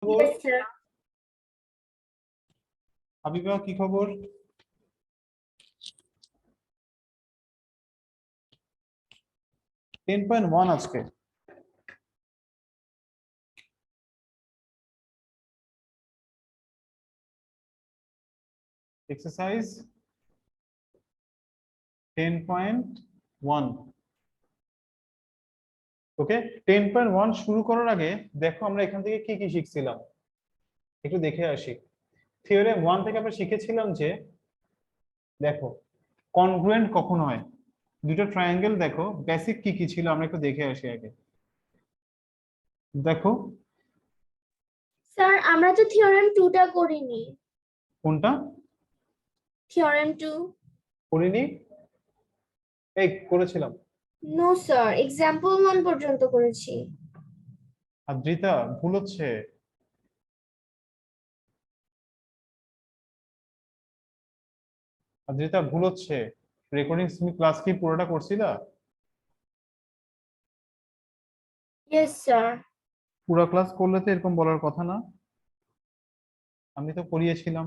খবর? Yes, sir. Habiba কি খবর? টেন পয়েন্ট ওয়ান আজকে। এক্সারসাইজ 10.1। ওকে, 10.1 শুরু করার আগে দেখো আমরা এখান থেকে কি কি শিখছিলাম একটু দেখে আসি। থিওরেম 1 থেকে আমরা শিখেছিলাম যে দেখো কনগ্রুয়েন্ট কখন হয়, দুটো ট্রায়াঙ্গেল দেখো বেসিক কি কি ছিল আমরা একটু দেখে আসি আগে। দেখো স্যার আমরা তো থিওরেম 2 টা করিনি। কোনটা থিওরেম 2? করিনি? এই করেছিলাম। নো স্যার, এক্সাম্পল 1 পর্যন্ত করেছি। আদ্রিতা ভুল হচ্ছে। আদ্রিতা ভুল হচ্ছে। রেকর্ডিং তুমি ক্লাস কি পুরোটা করছিলা? Yes sir. পুরো ক্লাস করলে তো এরকম বলার কথা না, আমি তো করিয়েছিলাম।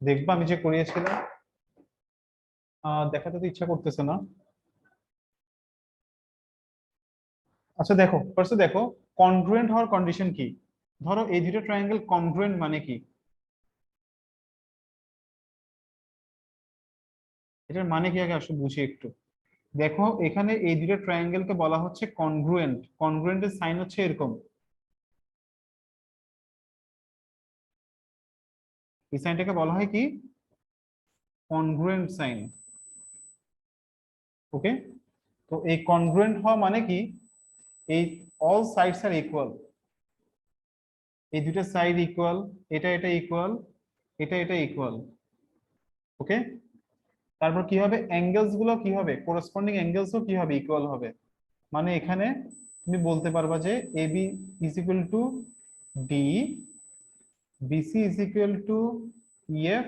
দেখবা আমি যে করিয়েছিলাম। দেখাতে তো ইচ্ছা করতেছে না। আচ্ছা দেখো ফার্স্টে দেখো কনগ্রুয়েন্ট হওয়ার কন্ডিশন কি। ধরো এই দুটো ট্রায়াঙ্গেল কনগ্রুয়েন্ট মানে কি, এটার মানে কি আগে আসলে বুঝি একটু। দেখো এখানে এই দুটো ট্রায়াঙ্গেলকে বলা হচ্ছে কনগ্রুয়েন্ট। কনগ্রুয়েন্টের সাইন হচ্ছে এরকম, এই সাইনটাকে বলা হয় কি কনগ্রুয়েন্ট সাইন। ওকে, তো এই কনগ্রুয়েন্ট হওয়া মানে কি, এই অল সাইডস আর ইকুয়াল, এই দুটো সাইড ইকুয়াল, এটা এটা ইকুয়াল, এটা এটা ইকুয়াল। ওকে, তারপর কি হবে অ্যাঙ্গেলস গুলো কি হবে, কোরসপন্ডিং অ্যাঙ্গেলসও কি হবে ইকুয়াল হবে। মানে এখানে তুমি বলতে পারবা যে AB is equal to D, BC is equal to EF,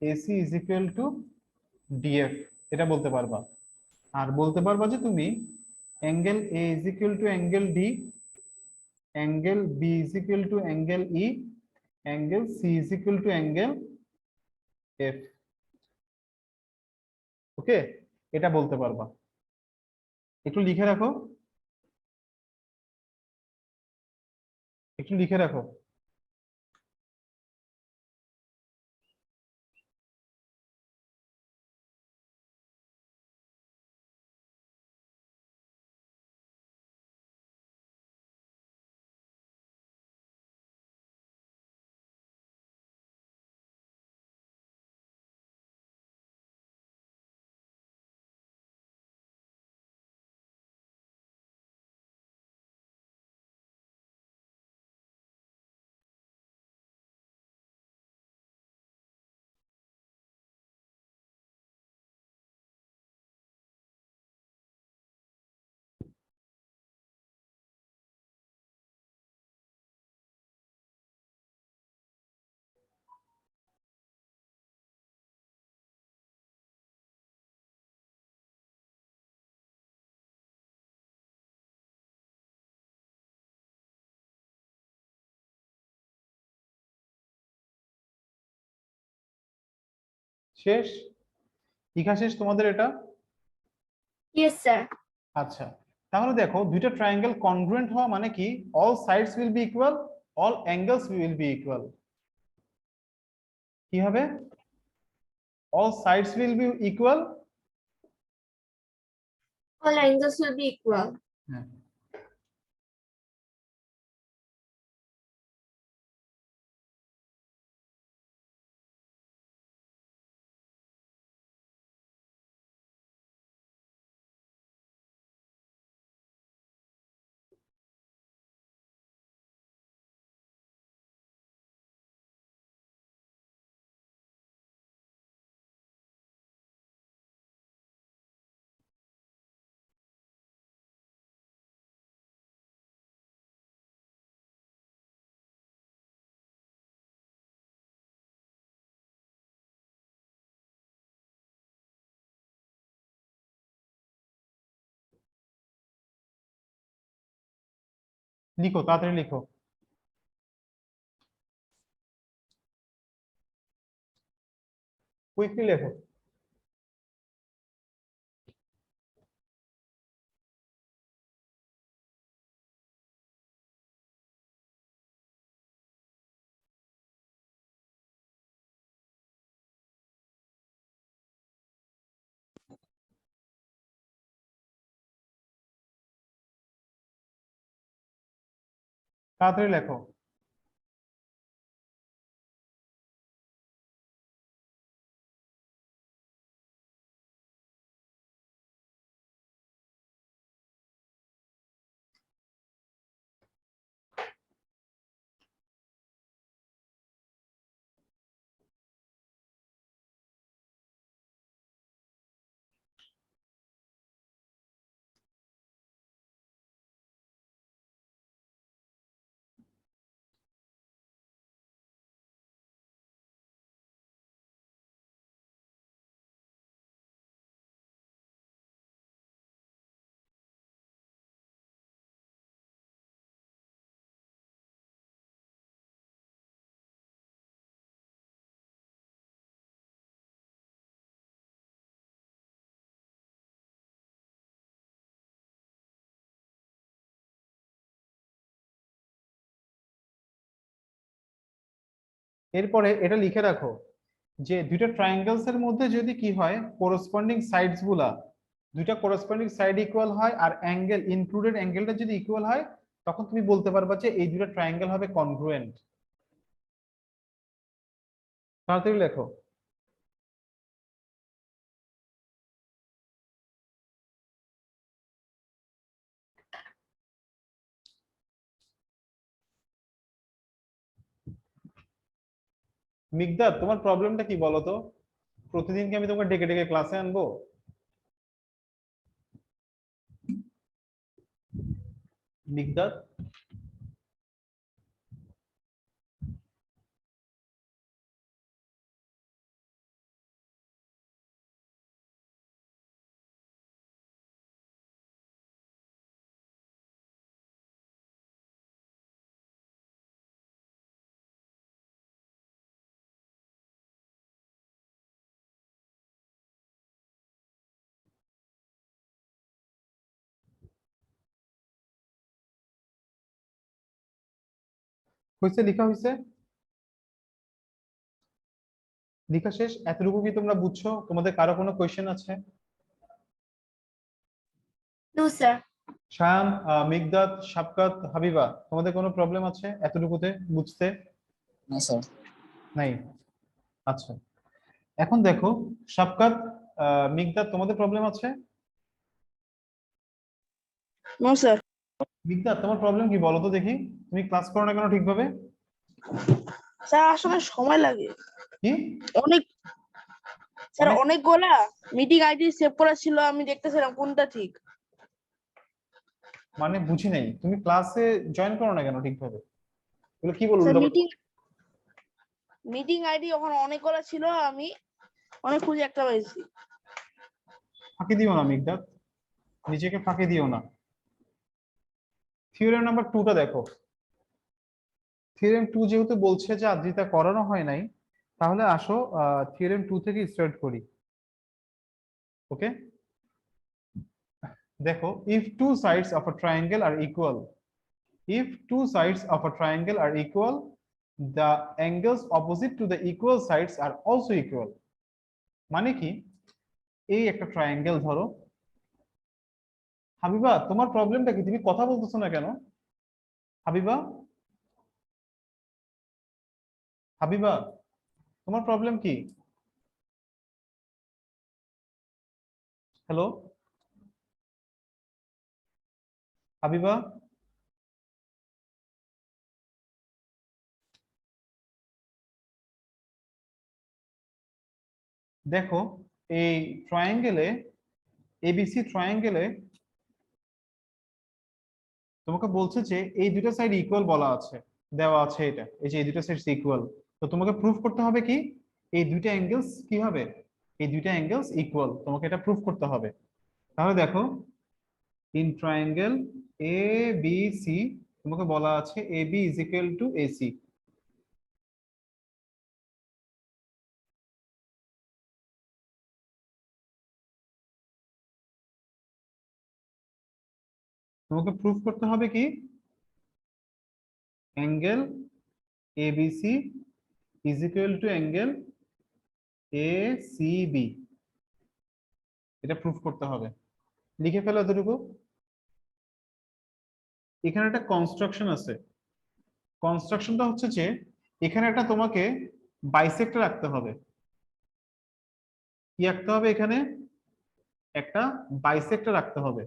AC is equal to DF, এটা বলতে পারবা। আর বলতে পারবা যে তুমি angle A is equal to angle D, angle B is equal to angle E, angle C is equal to angle F. Okay, এটা বলতে পারবা। একটু লিখে রাখো, একটু লিখে রাখো। শেষ? লিখা শেষ তোমাদের এটা? Yes sir. আচ্ছা, তাহলে দেখো দুইটা ট্রায়াঙ্গেল কনগ্রুয়েন্ট হওয়া মানে কি, all sides will be equal, all angles will be equal. কি হবে, all sides will be equal. All angles will be equal. হ্যাঁ, লিখো, তাড়াতাড়ি লিখো। কুইকলি লেখো। তাড়াতাড়ি লেখো। এরপরে এটা লিখে রাখো যে দুইটা ট্রায়াঙ্গেলস এর মধ্যে যদি কি হয়, কোরসপন্ডিং সাইডস গুলা, দুইটা কোরসপন্ডিং সাইড ইকুয়াল হয় আর অ্যাঙ্গেল ইনক্লুডেড অ্যাঙ্গেলটা যদি ইকুয়াল হয়, তখন তুমি বলতে পারবা যে এই দুটো ট্রায়াঙ্গেল হবে কনগ্রুয়েন্ট। তাড়াতাড়ি লেখো। মিকদাদ, তোমার প্রবলেমটা কি বলো তো? প্রতিদিন কি আমি তোমাকে ডেকে ডেকে ক্লাসে আনবো? মিকদাদ, হয়েছে? লেখা হয়েছে? লেখা শেষ? এতটুকু কি তোমরা বুঝছো? তোমাদের কারো কোনো কোয়েশ্চেন আছে? No sir. শায়ান, মিকদাদ, শাফকাত, হাবিবা, তোমাদের কোনো প্রবলেম আছে এতটুকুতে বুঝতে? না স্যার। নাই? আচ্ছা, এখন দেখো শাফকাত, মিকদাদ, তোমাদের প্রবলেম আছে? No sir. মিকদাদ, তোমার প্রবলেম কি বলো তো দেখি? তুমি ক্লাস করো না কেন ঠিকভাবে? স্যার আসলে সময় লাগে কি অনেক। স্যার অনেক? অনেকগুলা মিটিং আইডি সেভ করা ছিল, আমি দেখতেছিলাম কোনটা ঠিক। মানে বুঝি নাই, তুমি ক্লাসে জয়েন করো না কেন ঠিকভাবে? এগুলো কি বললো? স্যার মিটিং আইডি ওখানে অনেকগুলা ছিল, আমি অনেক খুঁজে একটা পাইছি। ফাঁকি দিও না মিকদাদ, নিজেকে ফাঁকি দিও না। থিওরেম নাম্বার 2টা দেখো। থিওরেম 2 যেহেতু বলছে যে আদ্রিতা করানো হয় নাই, তাহলে আসো থিওরেম 2 থেকে স্টার্ট করি। ওকে, দেখো, if two sides of a triangle are equal, if two sides of a triangle are equal, the angles opposite to the equal sides are also equal. মানে কি? এই একটা ট্রায়াঙ্গেল ধরো। হাবিবা, তোমার প্রবলেমটা কি? তুমি কথা বলতেছো না কেন? হাবিবা, হাবিবা, তোমার প্রবলেম কি? হ্যালো হাবিবা, দেখো এই ট্রায়াঙ্গেলে, এবিসি ট্রায়াঙ্গেলে তোমাকে বলছে যে এই দুটো সাইড ইকুয়াল বলা আছে, দেওয়া আছে এটা, এই যে এই দুটো সাইড ইকুয়াল। তো তোমাকে প্রুফ করতে হবে কি এই দুইটা অ্যাঙ্গেলস কি হবে, এই দুইটা অ্যাঙ্গেলস ইকুয়াল, তোমাকে এটা প্রুফ করতে হবে। তাহলে দেখো, in triangle A B C তোমাকে বলা আছে AB is equal to AC। তোমাকে প্রুফ করতে হবে কি angle ABC is equal to angle ACB, এটা প্রুফ করতে হবে। লিখে ফেলো এতটুকু। এখানে একটা কনস্ট্রাকশন আছে। কনস্ট্রাকশনটা হচ্ছে যে এখানে একটা তোমাকে বাইসেক্টর রাখতে হবে। কি রাখতে হবে এখানে? একটা বাইসেক্টর রাখতে হবে।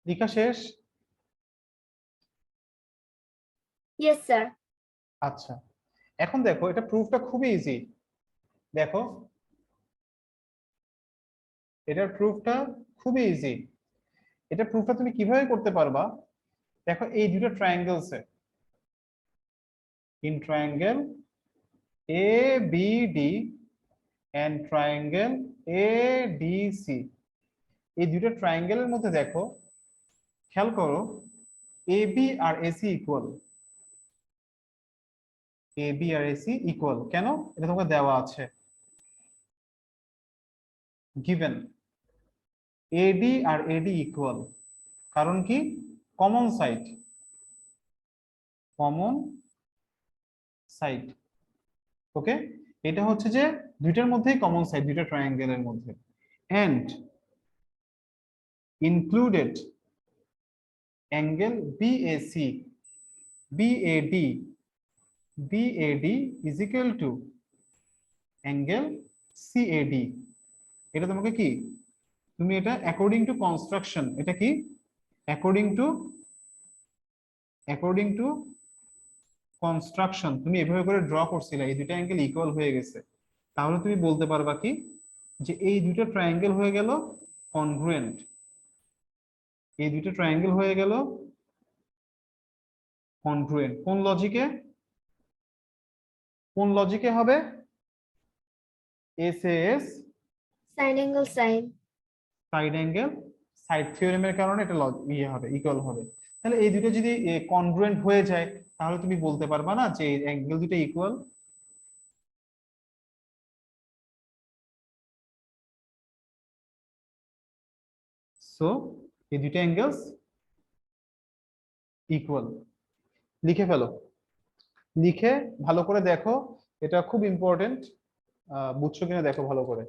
লেখা শেষ? Yes sir. আচ্ছা, এখন দেখো এটা প্রুফটা খুবই ইজি। দেখো এটার প্রুফটা খুবই ইজি। এটা প্রুফটা তুমি কিভাবে করতে পারবা? দেখো এই দুটো triangles in triangle ABD and triangle ADC, এই দুটো ট্রায়াঙ্গেলের মধ্যে দেখো, খেয়াল করো AB আর AC ইকুয়াল। AB আর AC ইকুয়াল কেন? এটা তোমাকে দেওয়া আছে, গিভেন। AD আর AD ইকুয়াল, কারণ কি? Common side, common side. Okay, এটা হচ্ছে যে দুইটার মধ্যেই কমন সাইড, দুইটা ট্রায়াঙ্গেলের মধ্যে। And included angle BAC, BAD, BAD is equal to angle CAD। এটা তোমাকে কি, তুমি এটা অ্যাকর্ডিং টু কনস্ট্রাকশন, এটা কি অ্যাকর্ডিং টু কনস্ট্রাকশন তুমি এভাবে করে ড্র করছিলে, এই দুটো অ্যাঙ্গেল ইকুয়াল হয়ে গেছে। তাহলে তুমি বলতে পারবা কি যে এই দুটো ট্রায়াঙ্গেল হয়ে গেল কনগ্রুয়েন্ট, এই দুটো ট্রায়াঙ্গেল হয়ে গেল কনগ্রুয়েন্ট। কোন লজিকে হবে? SAS side angle side. Side angle side থিওরেমের কারণে এটা ইয়ে হবে, ইকুয়াল হবে। তাহলে এই দুটো যদি কনগ্রুয়েন্ট হয়ে যায় তাহলে তুমি বলতে পারবা না যে এই অ্যাঙ্গেল দুটো ইকুয়াল। সো এই দুটো অ্যাঙ্গেলস ইকুয়াল। লিখে ফেলো, লিখে ভালো করে দেখো, এটা খুব ইম্পর্টেন্ট। বুঝছো কিনা দেখো ভালো করে।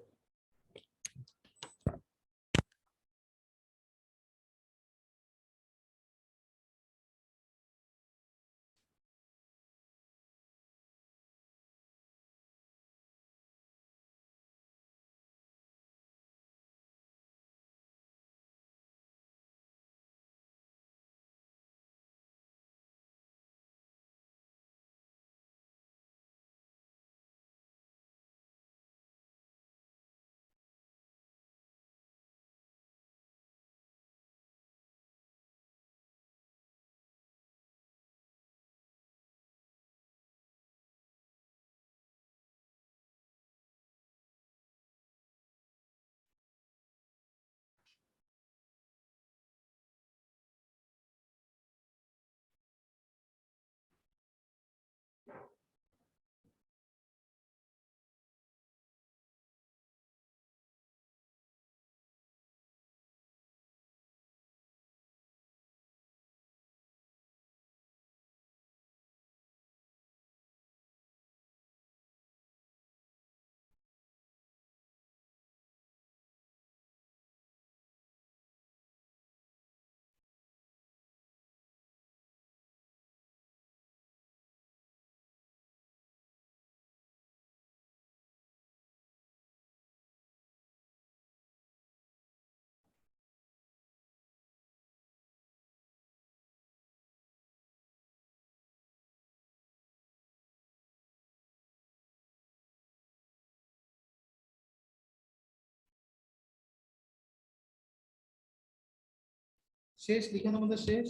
শেষ লিখা তোমাদের শেষ,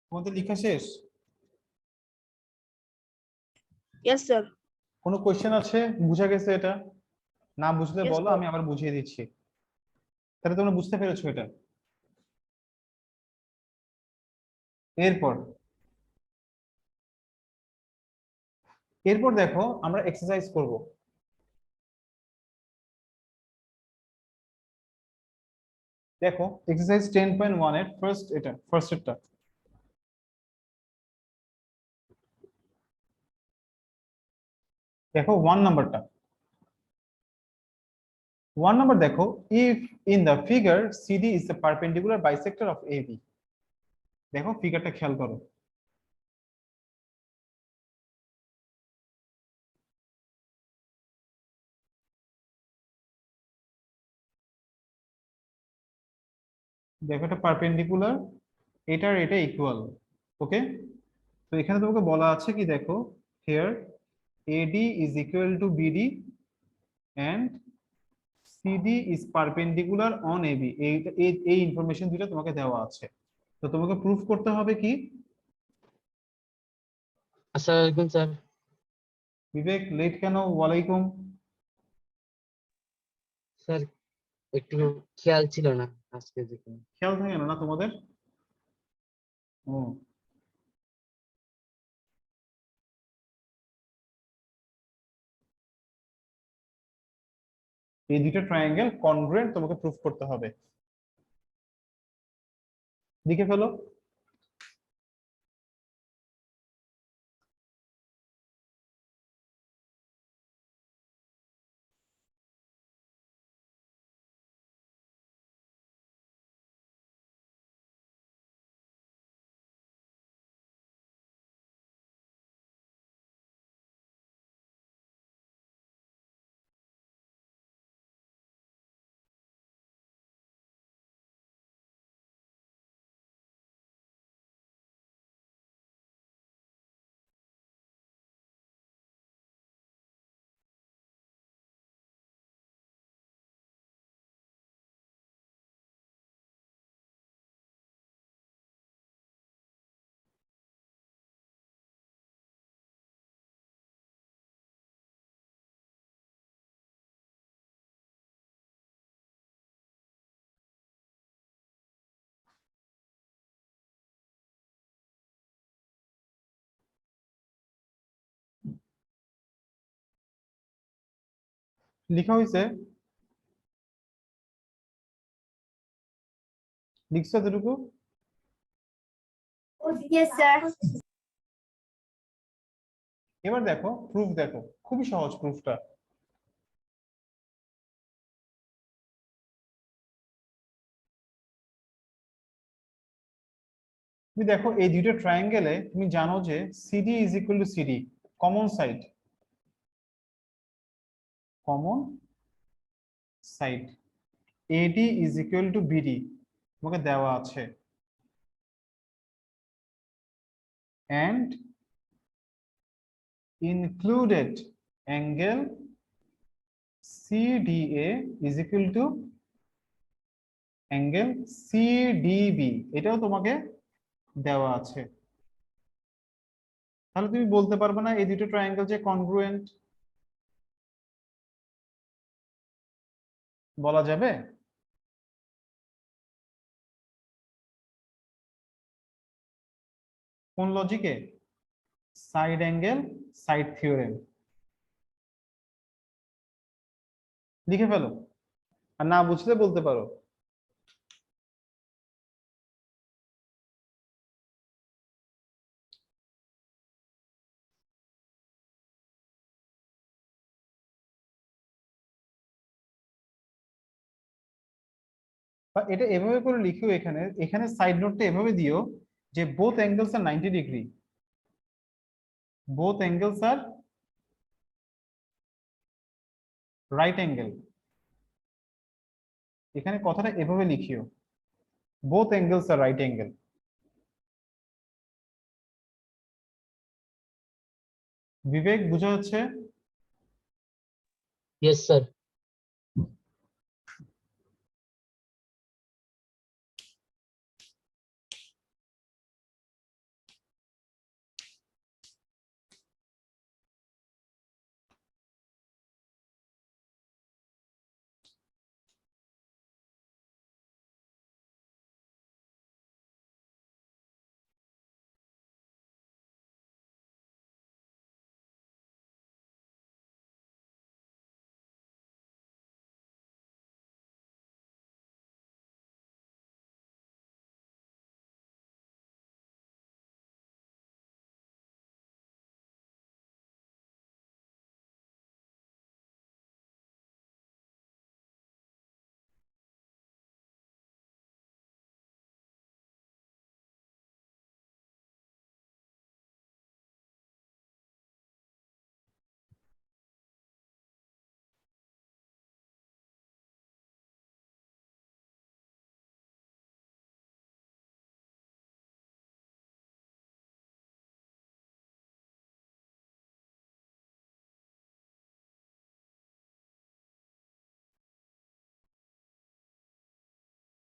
তোমাদের লেখা শেষ? Yes sir. কোনো কোশ্চেন আছে? বুঝা গেছে এটা? না বুঝলে Yes, বলো, sir. আমি আবার বুঝিয়ে দিচ্ছি। তাহলে তোমরা বুঝতে পেরেছো এটা? এরপর এরপর দেখো আমরা এক্সারসাইজ করব। দেখো এক্সারসাইজ 10.1 এর ফার্স্ট এরটা দেখো 1 নাম্বারটা। 1 নাম্বার দেখো, if in the figure CD is the perpendicular bisector of AB. দেখো ফিগারটা খেয়াল করো। দেখো এটা পারপেন্ডিকুলার, এটার এটা ইকুয়াল। ওকে, তো এখানে তোমাকে বলা আছে কি, দেখো here AD is equal to BD and CD is perpendicular on AB। এই ইনফরমেশন দুটো তোমাকে দেওয়া আছে, তো তোমাকে প্রুফ করতে হবে কি? আসসালামু আলাইকুম স্যার। বিবেক লেট কেন? ওয়ালাইকুম। স্যার একটু খেয়াল ছিল না আজকে দেখুন। খেয়াল থাকে না না তোমাদের? ও, এই দুটো ট্রায়াঙ্গেল কনগ্রুয়েন্ট তোমাকে প্রুফ করতে হবে। লিখে ফেলো। লিখা হয়েছে? লিখছো এতটুকু? Yes, sir. এবার দেখো প্রুফ, দেখো খুবই সহজ প্রুফটা। তুমি দেখো এই দুটো ট্রায়াঙ্গেলে তুমি জানো যে CD is equal to CD, common side, common side. Eddy is equal to BD তোমাকে দেওয়া আছে, and included angle CDA is equal to angle CDB, এটাও তোমাকে দেওয়া আছে। তাহলে তুমি বলতে পারবে না এই দুটো ট্রায়াঙ্গেল যে কনগ্রুয়েন্ট? বলা যাবে? কোন লজিকে? Side angle side theorem. লিখে ফেলো, আর না বুঝলে বলতে পারো। বা এটা এভাবে করে লিখিও, এখানে এখানে সাইড নোটটা এভাবে দিও যে বোথ অ্যাঙ্গেলস আর 90 ডিগ্রি, বোথ অ্যাঙ্গেলস আর রাইট অ্যাঙ্গেল। এখানে কথাটা এভাবে লিখিও, বোথ অ্যাঙ্গেলস আর রাইট অ্যাঙ্গেল। বিবেক বুঝা যাচ্ছে? Yes sir.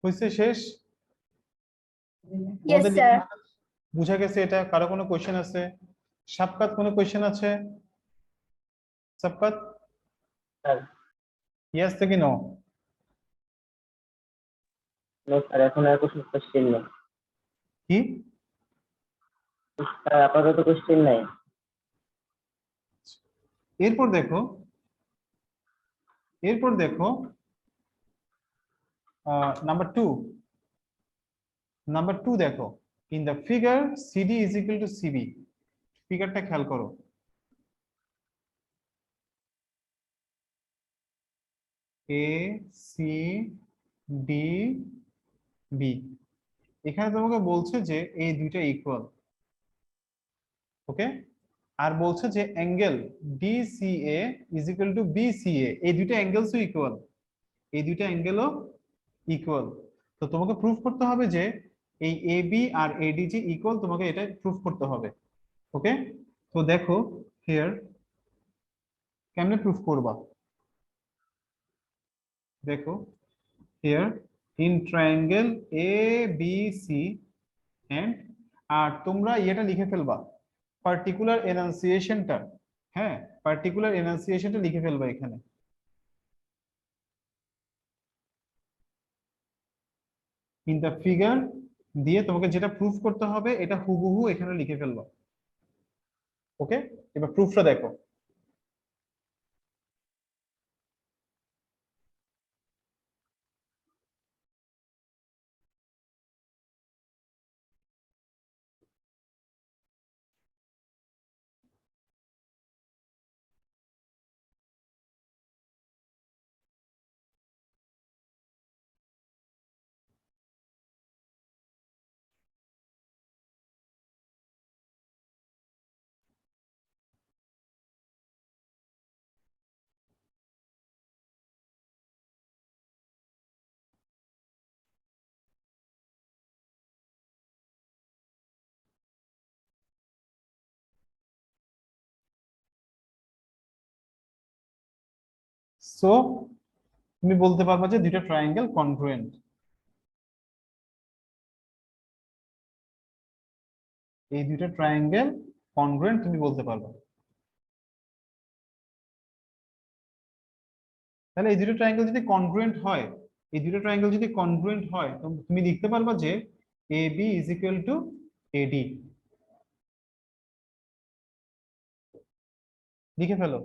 হয়েছে, শেষ? Yes, তোমাদের sir. বুঝা গেছে এটা? কারো কোনো কোয়েশ্চেন আছে? সাবকাত কোনো কোয়েশ্চেন আছে? সাবকাত, স্যার ইয়েস থেকে নো? নো স্যার, এখন আর কোনো কোশ্চেন নেই কি? স্যার, আপাতত কোশ্চেন নাই। এরপর দেখো, এরপর দেখো নাম্বার 2, নাম্বার 2 দেখো, in the figure CD is equal to CB. ফিগারটা খেয়াল করো। এ সি ডি বি, এখানে তোমাকে বলছে যে এই দুইটা ইকুয়াল, ওকে? আর বলছে যে angle DCA is equal two BCA, এই দুইটা অ্যাঙ্গেলসও ইকুয়াল, এই দুইটা অ্যাঙ্গেলও ইকুয়াল। তো তোমাকে প্রুফ করতে হবে যে এই এবি আর এডি যে ইকুয়াল, তোমাকে এটা প্রুফ করতে হবে, ওকে? তো দেখো হিয়ার কেমনে প্রুফ করবা, দেখো here in triangle A B C and, আর তোমরা এটা লিখে ফেলবা পার্টিকুলার এনান্সিয়েশনটা, হ্যাঁ পার্টিকুলার এনান্সিয়েশনটা লিখে ফেলবা এখানে। ইন দ্য ফিগার দিয়ে তোমাকে যেটা প্রুফ করতে হবে এটা হুবহু এখানে লিখে ফেলবা, ওকে? এবার প্রুফটা দেখো। সো তুমি বলতে পারবা যে দুইটা ট্রায়াঙ্গেল কনগ্রুয়েন্ট, এই দুইটা ট্রায়াঙ্গেল কনগ্রুয়েন্ট তুমি বলতে পারবা। তাহলে এই দুটো ট্রায়াঙ্গেল যদি কনগ্রুয়েন্ট হয়, এই দুটো ট্রায়াঙ্গেল যদি কনগ্রুয়েন্ট হয়, তো তুমি লিখতে পারবা যে A B is equal two এডি, লিখে ফেলো।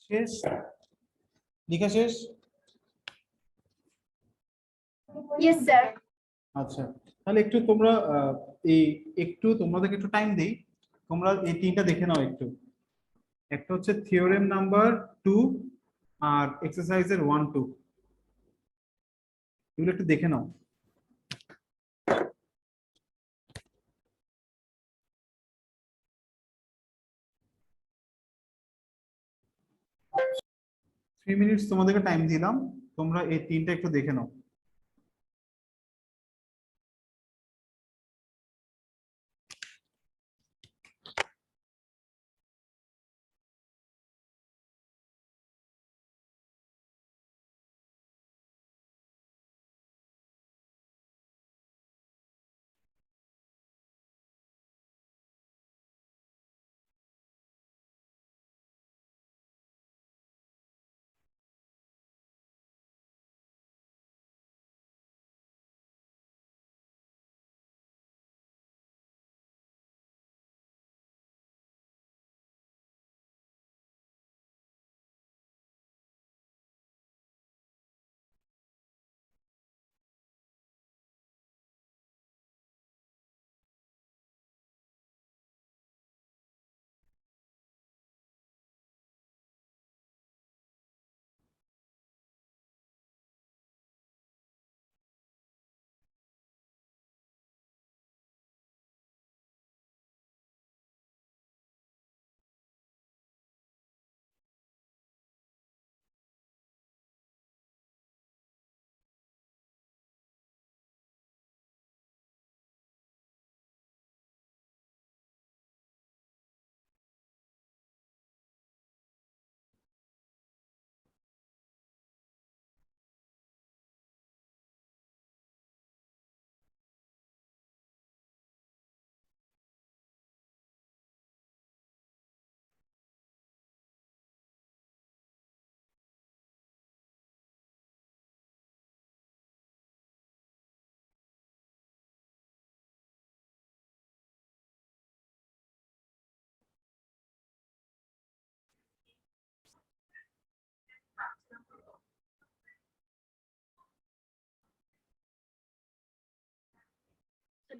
শেষ, লেখা শেষ? Yes sir. আচ্ছা, তাহলে একটু তোমরা এই একটু তোমাদেরকে একটু টাইম দিই, তোমরা এই তিনটা দেখে নাও একটু। একটা হচ্ছে থিওরেম নাম্বার 2 আর এক্সারসাইজের 1 2, এগুলো একটু দেখে নাও। থ্রি মিনিটস তোমাদেরকে টাইম দিলাম, তোমরা এই তিনটা একটু দেখে নাও।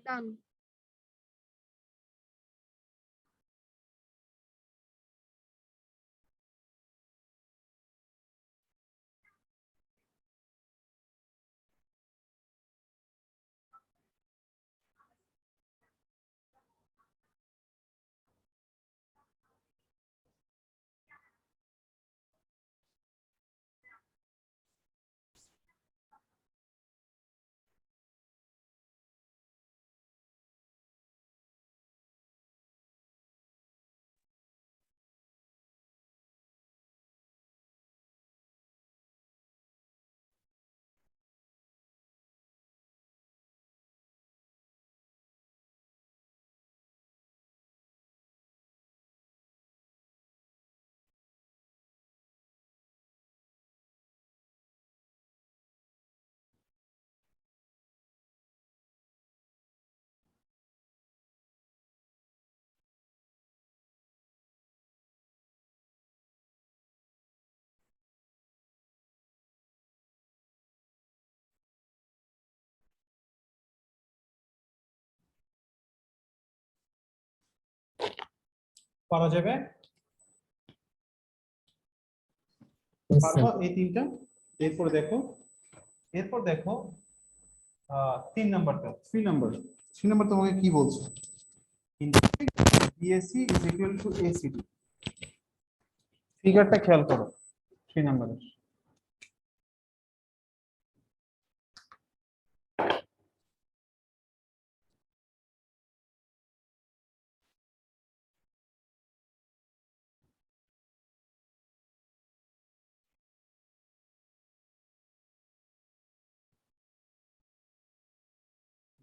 ডান। পারা যাবে? Yes, পারবা sir. এই তিনটা? এরপর দেখো, এরপর দেখো 3 নাম্বারটা, 3 নাম্বার। 3 নাম্বার তোমাকে কি বলছে? BSC is equal to ACD. ফিগারটা খেয়াল করো 3 নাম্বারের।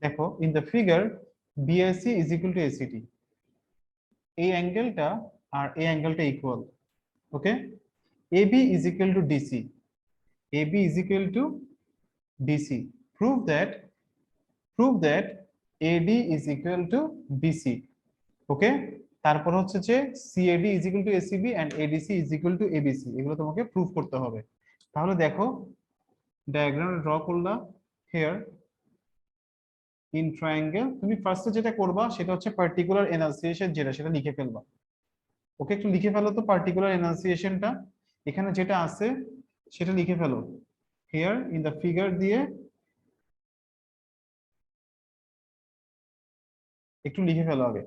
দেখো in the figure BSC is equal to ACD, এই অ্যাঙ্গেলটা আর এই অ্যাঙ্গেলটা equal. Okay, AB is equal to DC, AB is equal to DC. prove that AD is equal to BC. Okay, তারপর হচ্ছে যে CAD is equal to ACB and ADC is equal to ABC, এগুলো তোমাকে prove করতে হবে। তাহলে দেখো diagram draw করলাম হেয়ার ইন ট্রায়াঙ্গেল। তুমি ফার্স্টে যেটা করবা সেটা হচ্ছে পার্টিকুলার এনান্সিয়েশন, যেটা সেটা লিখে ফেলবা। ওকে, একটু লিখে ফেলো তো পার্টিকুলার এনান্সিয়েশনটা, এখানে যেটা আছে সেটা লিখে ফেলো হেয়ার ইন দ্য ফিগার দিয়ে একটু লিখে ফেলো আগে।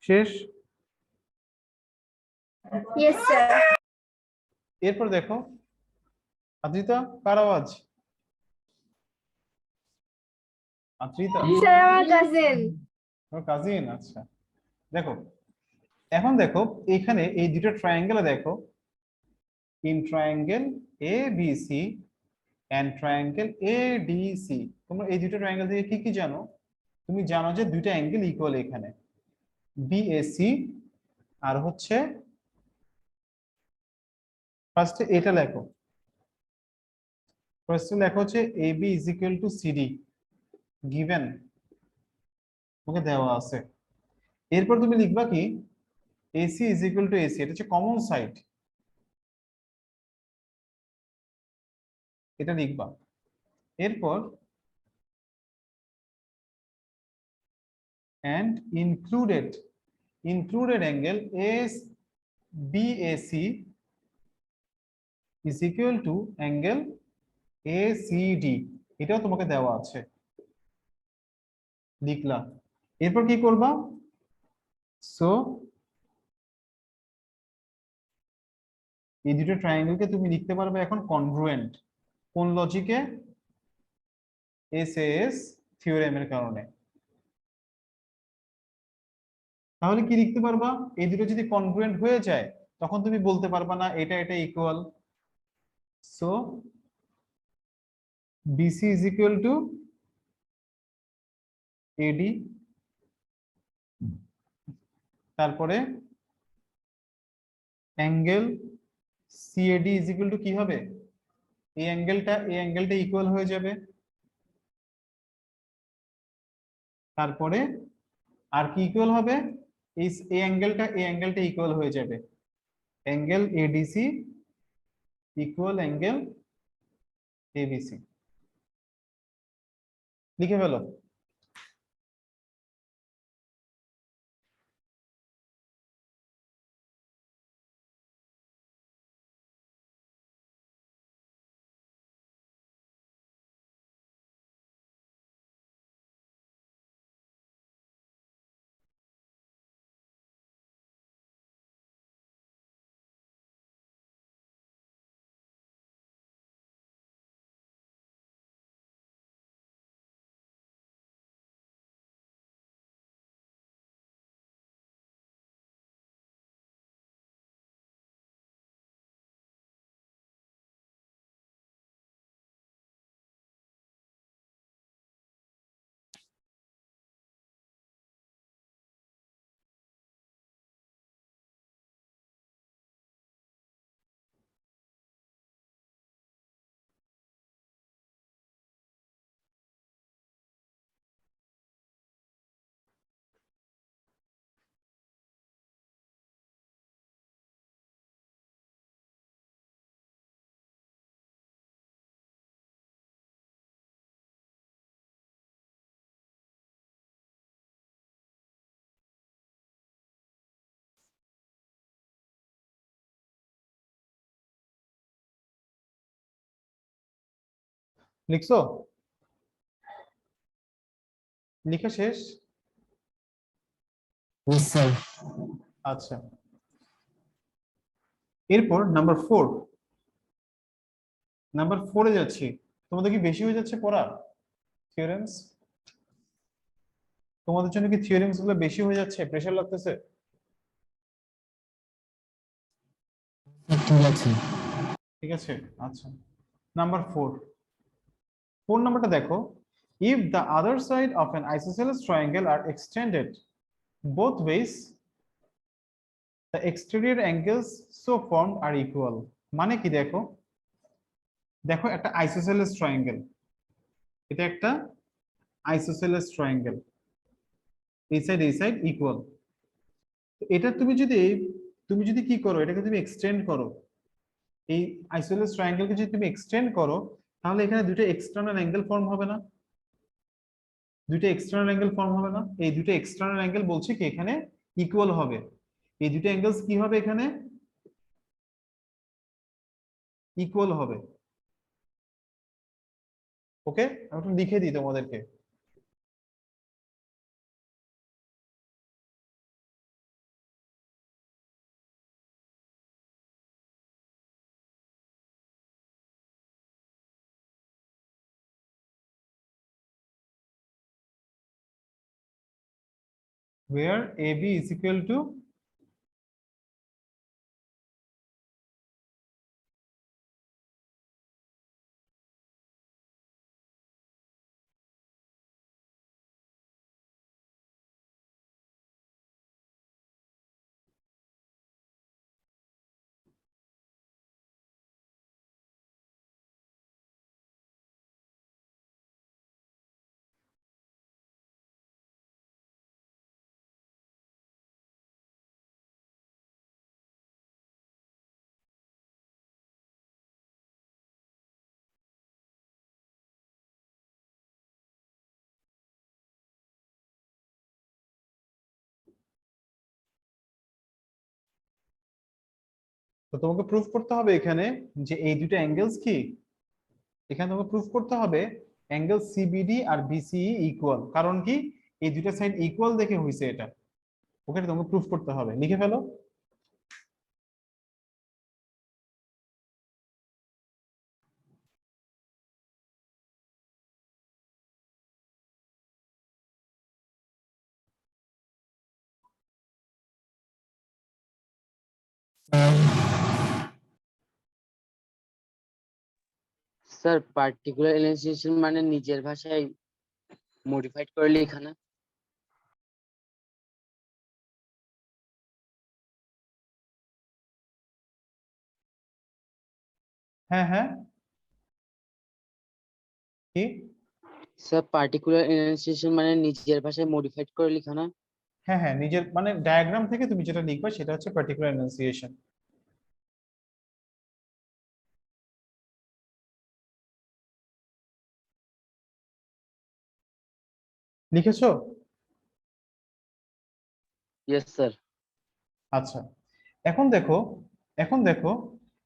শেষ? Yes sir. এরপর দেখো আদ্রিতা, কার আওয়াজ? আদ্রিতা স্যার আমার কাজিন। কাজিন, আচ্ছা। দেখো এখন দেখো এখানে এই দুটো ট্রায়াঙ্গেলে দেখো in triangle A B C and triangle A D C, তোমরা এই দুটো ট্রায়াঙ্গেল থেকে কি কি জানো? তুমি জানো যে দুইটা অ্যাঙ্গেল ইকুয়াল এখানে, বিএসি আর হচ্ছে ফার্স্টে এটা লেখো, ফার্স্টে লেখো হচ্ছে AB is equal to CD, given okay দেওয়া আছে। এরপর তুমি লিখবা কি AC is equal to AC, এটা হচ্ছে কমন সাইড, এটা লিখবা। এরপর and included angle SBAC is equal to angle ACD, এটাও তোমাকে দেওয়া আছে, লিখলা। এরপর কি করবা? সো এই দুটো ট্রায়াঙ্গেলকে তুমি লিখতে পারবে এখন কনগ্রুয়েন্ট, কোন লজিকে? এসএএস থিওরেমের কারণে। তাহলে কি লিখতে পারবা? এই দুটো যদি কনগ্রুয়েন্ট হয়ে যায় তখন তুমি বলতে পারবা না এটা এটা equal. So BC is equal to AD, তারপরে angle CAD is equal to কি হবে? এই অ্যাঙ্গেলটা ইকুয়াল হয়ে যাবে। তারপরে আর কি ইকুয়াল হবে? এই অ্যাঙ্গেলটা ইকুয়াল হয়ে যাবে, angle ADC equal angle ABC, লিখে ফেলো। লিখছো? লিখা শেষ? Yes, sir. আচ্ছা, এরপর নাম্বার 4, নাম্বার 4-এ যাচ্ছি। তোমাদের কি বেশি হয়ে যাচ্ছে পড়া থিওরেমস? তোমাদের জন্য কি থিওরেমস গুলো বেশি হয়ে যাচ্ছে, প্রেসার লাগতেছে? ঠিক আছে। ঠিক আছে, আচ্ছা। নাম্বার 4 নাম্বারটা দেখো, if the other side of an isosceles triangle are extended both ways, the exterior angles so formed are equal। মানে কি দেখো, দেখো একটা আইসোসেলেস ট্রায়াঙ্গেল, এটা একটা আইসোসেলেস ট্রায়াঙ্গেল, এই সাইড ইকুয়াল। এটা তুমি যদি কি করো, এটাকে তুমি এক্সটেন্ড করো, এই আইসোসেলেস ট্রায়াঙ্গেলকে যদি তুমি এক্সটেন্ড করো, তাহলে এখানে দুটো এক্সটার্নাল অ্যাঙ্গেল ফর্ম হবে না? দুটো এক্সটার্নাল অ্যাঙ্গেল ফর্ম হবে না? এই দুটো এক্সটার্নাল অ্যাঙ্গেল বলছে কি এখানে ইকুয়াল হবে। এই দুটো অ্যাঙ্গেলস কি হবে এখানে? ইকুয়াল হবে। ওকে, আমি একটু লিখে দিই তোমাদেরকে। Where AB is equal to তো তোমাকে প্রুফ করতে হবে এখানে যে এই দুটো অ্যাঙ্গেলস কি, এখানে তোমাকে প্রুফ করতে হবে অ্যাঙ্গেল সিবিডি আর বিসিই ইকুয়াল। কারণ কি, এই দুটো সাইড ইকুয়াল দেখে হইছে এটা। ওকে, তোমাকে প্রুফ করতে হবে, লিখে ফেলো। স্যার পার্টিকুলার এনালাইসিস মানে নিজের ভাষায় মডিফাইড করে লেখা না? হ্যাঁ হ্যাঁ, কি? স্যার পার্টিকুলার এনালাইসিস মানে নিজের ভাষায় মডিফাইড করে লেখা না? হ্যাঁ হ্যাঁ, নিজের মানে ডায়াগ্রাম থেকে তুমি যেটা লিখবা সেটা হচ্ছে পার্টিকুলার এনান্সিয়েশন। লিখেছো? Yes sir. আচ্ছা, এখন দেখো, এখন দেখো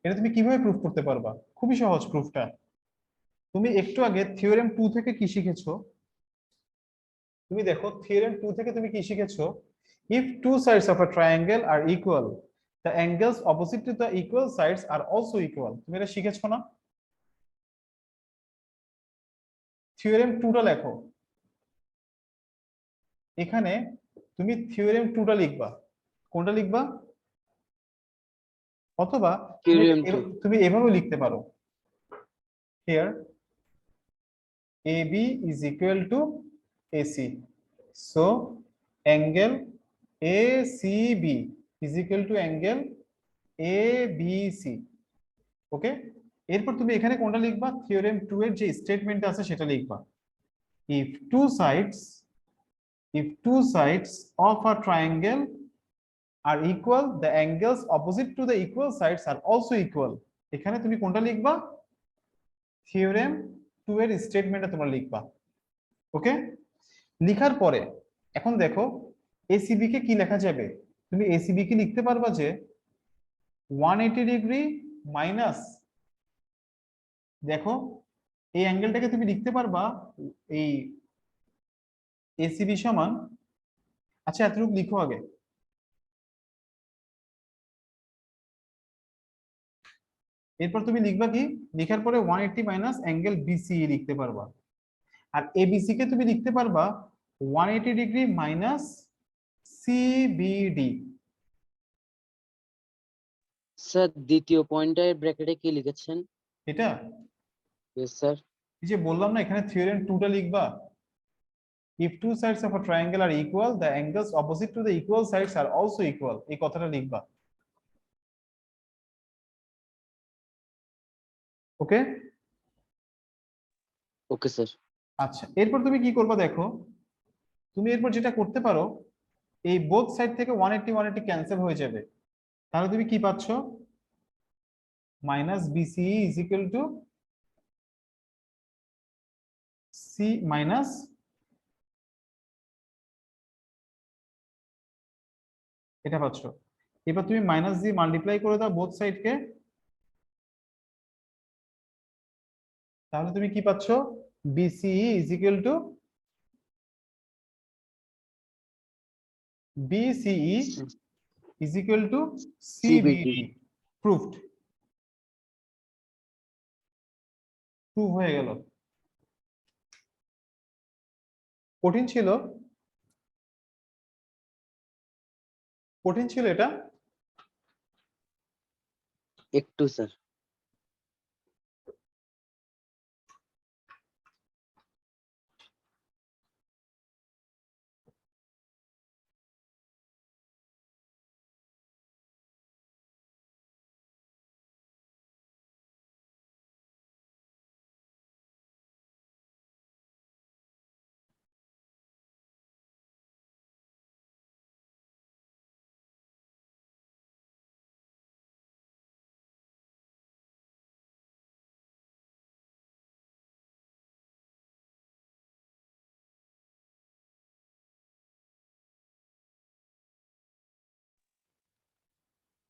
এটা তুমি কিভাবে প্রুফ করতে পারবা। খুবই সহজ প্রুফটা। তুমি একটু আগে থিওরেম 2 থেকে কি শিখেছো? তুমি দেখো থিওরেম 2 থেকে তুমি কি শিখেছো? If two sides of a triangle are equal, the angles opposite to the equal sides are also equal. তুমি এটা শিখেছো না? থিওরেম 2টা লেখো এখানে। তুমি থিওরেম 2টা লিখবা। কোনটা লিখবা? অথবা তুমি থিওরেম টু। তুমি এভাবেও লিখতে পারো, here AB is equal to AC, so angle ACB is equal to angle ABC। ওকে, এরপর তুমি এখানে কোনটা লিখবা? থিওরেম 2 এর যে স্টেটমেন্ট আছে সেটা লিখবা। if two sides if two sides of a triangle are equal, the angles opposite to the equal sides are also equal। এখানে তুমি কোনটা লিখবা? থিওরেম 2 এর স্টেটমেন্টটা তোমরা লিখবা। ওকে, লিখার পরে এখন দেখো এসিবি কে কি লেখা যাবে। তুমি এসিবি কে লিখতে পারবা যে 180 ডিগ্রি মাইনাস, দেখো এই অ্যাঙ্গেলটাকে তুমি লিখতে পারবা এই এসিবি সমান, আচ্ছা এতটুকু লিখো আগে, এরপর তুমি লিখবা কি, লেখার পরে 180 মাইনাস অ্যাঙ্গেল বিসিই লিখতে পারবা, আর এবিসি কে তুমি লিখতে পারবা 180 ডিগ্রি মাইনাস সিবিডি। স্যার দ্বিতীয় পয়েন্টের ব্র্যাকেটে কি লিখেছেন? এটা ইয়েস স্যার। এই যে বললাম না এখানে থিওরেম 2টা লিখবা, if two sides of a triangle are equal the angles opposite to the equal sides are also equal, এই কথাটা লিখবা। ওকে ওকে স্যার। আচ্ছা এরপর তুমি কি করবা দেখো, তুমি এরপর যেটা করতে পারো, এই বোথ সাইড থেকে 180 180 ক্যান্সেল হয়ে যাবে, তাহলে তুমি কি পাচ্ছ, minus BCE is equal to C minus এটা পাচ্ছ। এবার তুমি মাইনাস দিয়ে মাল্টিপ্লাই করে দাও বোথ সাইডকে, তাহলে তুমি কি পাচ্ছ, BCE is equal two BCE is equal two CBD. Proofed, prove হয়ে গেল। কঠিন ছিল, কঠিন ছিল এটা। একটু স্যার।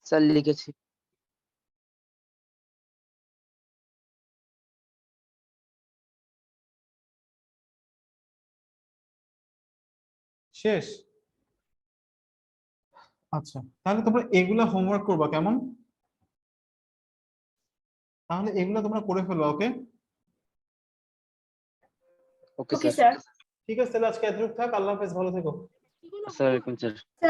স্যার লিখেছি। শেষ। আচ্ছা তাহলে তোমরা এগুলা হোমওয়ার্ক করবা কেমন, তাহলে এগুলা তোমরা করে ফেলবা। ওকে ওকে ওকে স্যার। স্যার। ঠিক আছে, তাহলে আজকে এতটুকু থাক, আল্লাহ হাফেজ, ভালো থেকো। আসসালামু আলাইকুম স্যার।